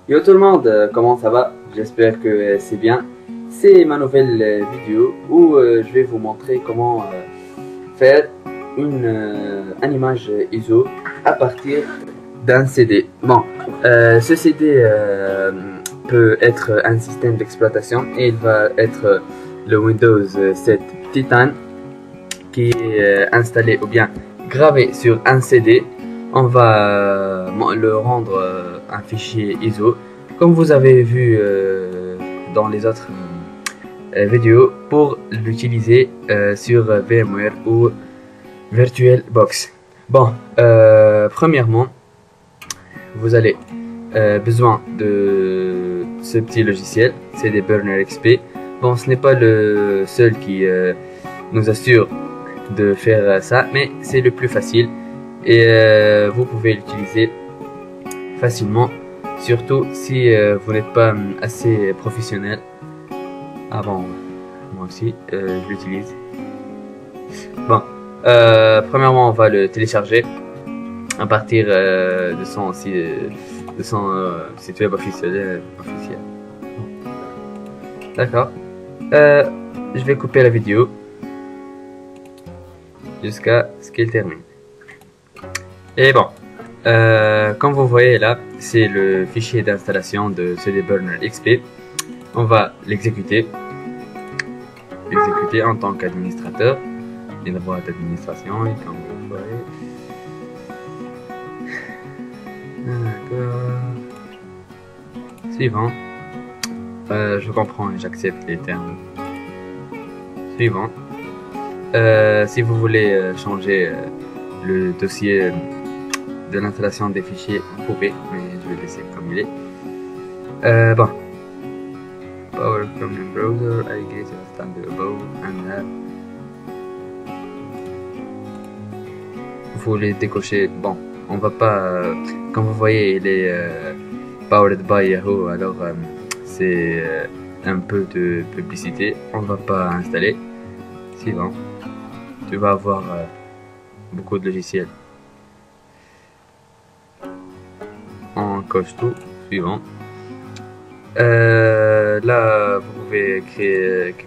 Yo tout le monde, comment ça va? J'espère que c'est bien. C'est ma nouvelle vidéo où je vais vous montrer comment faire une image ISO à partir d'un CD. Bon, ce CD peut être un système d'exploitation et il va être le Windows 7 Titan qui est installé ou bien gravé sur un CD. On va le rendre un fichier ISO comme vous avez vu dans les autres vidéos pour l'utiliser sur VMware ou VirtualBox. Bon, premièrement, vous allez besoin de ce petit logiciel, CD Burner XP. Bon, ce n'est pas le seul qui nous assure de faire ça, mais c'est le plus facile et vous pouvez l'utiliser facilement, surtout si vous n'êtes pas assez professionnel. Ah bon, moi aussi je l'utilise. Bon, premièrement on va le télécharger à partir de son site web officiel. D'accord. Je vais couper la vidéo jusqu'à ce qu'elle termine. Et bon, comme vous voyez là, c'est le fichier d'installation de CD Burner XP. On va l'exécuter en tant qu'administrateur. Les droits d'administration et comme vous voyez. D'accord. Suivant. Je comprends et j'accepte les termes. Suivant. Si vous voulez changer le dossier de l'installation des fichiers, vous pouvez, mais je vais laisser comme il est. Bon. Power from the browser, I guess it's standard above and vous les décochez. Bon, on va pas. Comme vous voyez, il est powered by Yahoo, alors c'est un peu de publicité. On va pas installer. Suivant. Tu vas avoir beaucoup de logiciels. On coche tout. Suivant. Là, vous pouvez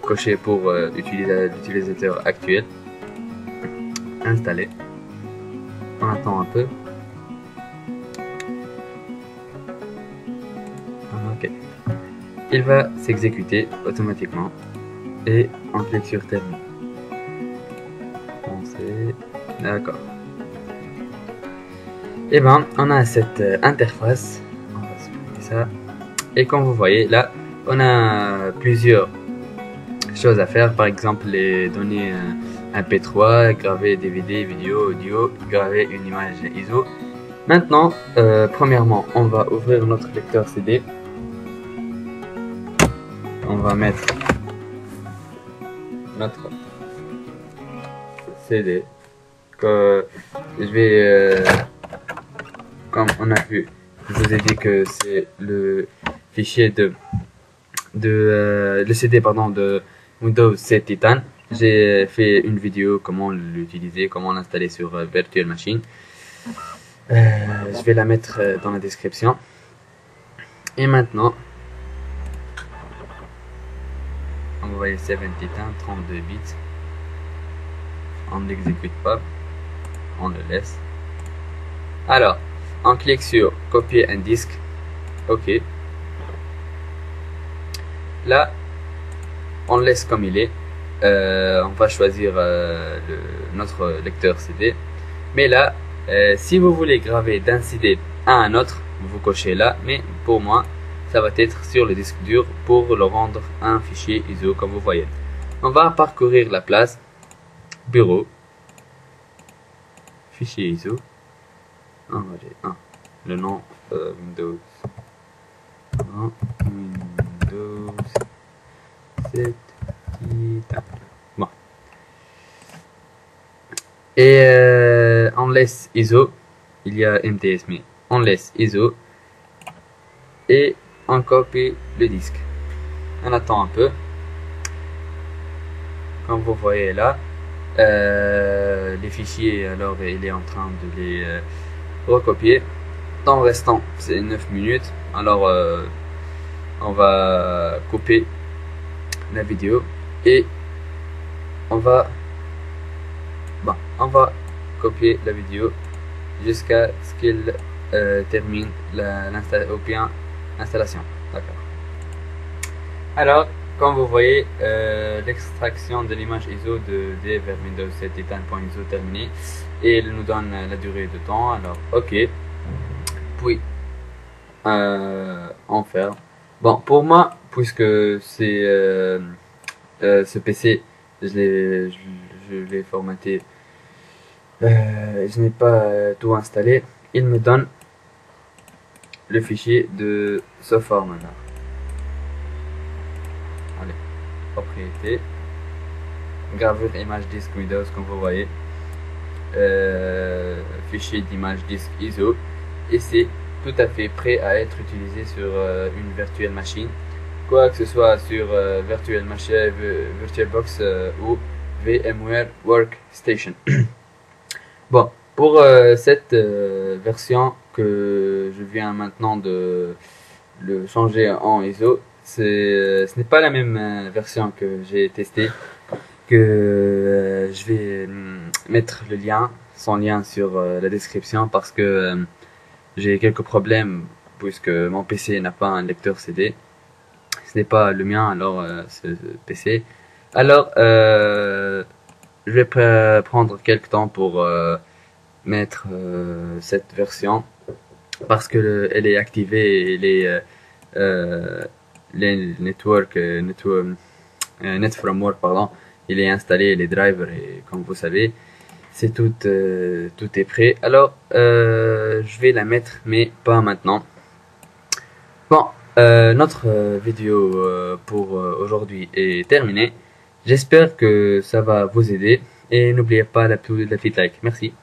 cocher pour l'utilisateur actuel. Installer. On attend un peu. Ok. Il va s'exécuter automatiquement et on clique sur terminer. D'accord. Et ben, on a cette interface. On va supprimer ça. Et comme vous voyez là, on a plusieurs choses à faire. Par exemple, les données MP3, graver DVD, vidéo, audio, graver une image ISO. Maintenant, premièrement, on va ouvrir notre lecteur CD. On va mettre notre CD. Que je vais, comme on a vu, je vous ai dit que c'est le fichier le CD pardon de Windows 7 Titan. J'ai fait une vidéo comment l'utiliser, comment l'installer sur Virtual Machine. Je vais la mettre dans la description. Et maintenant, on va voir 7 Titan 32 bits. On ne l'exécute pas, on le laisse. Alors, on clique sur copier un disque. Ok. Là, on le laisse comme il est. On va choisir notre lecteur CD. Mais là, si vous voulez graver d'un CD à un autre, vous cochez là. Mais pour moi, ça va être sur le disque dur pour le rendre un fichier ISO comme vous voyez. On va parcourir la place. Bureau. Fichier ISO. Le nom Windows. Windows 7 Titan. Bon. Et on laisse ISO. Il y a MTS, mais on laisse ISO. Et on copie le disque. On attend un peu. Comme vous voyez là, les fichiers, alors il est en train de les recopier. Temps restant, c'est 9 minutes. Alors on va couper la vidéo et on va copier la vidéo jusqu'à ce qu'il termine l'installation. D'accord. Alors, comme vous voyez, l'extraction de l'image ISO de D vers Windows 7 Titan.iso terminée, et il nous donne la durée de temps. Alors, ok, puis on ferme. Bon, pour moi, puisque c'est ce PC, je l'ai formaté, je n'ai pas tout installé. Il me donne le fichier de ce format-là. Allez, propriété, gravure image disque Windows, comme vous voyez, fichier d'image disque ISO, et c'est tout à fait prêt à être utilisé sur une virtual machine, quoi que ce soit sur VirtualBox ou VMware Workstation. Bon, pour cette version que je viens maintenant de le changer en ISO, ce n'est pas la même version que j'ai testé, que je vais mettre le lien, son lien sur la description, parce que j'ai quelques problèmes puisque mon PC n'a pas un lecteur CD. Ce n'est pas le mien, alors ce PC. Alors je vais prendre quelques temps pour mettre cette version, parce que elle est activée et les NetFramework, pardon, il est installé, les drivers, et comme vous savez, c'est tout est prêt. Alors je vais la mettre, mais pas maintenant. Bon, notre vidéo pour aujourd'hui est terminée. J'espère que ça va vous aider, et n'oubliez pas la petite like. Merci.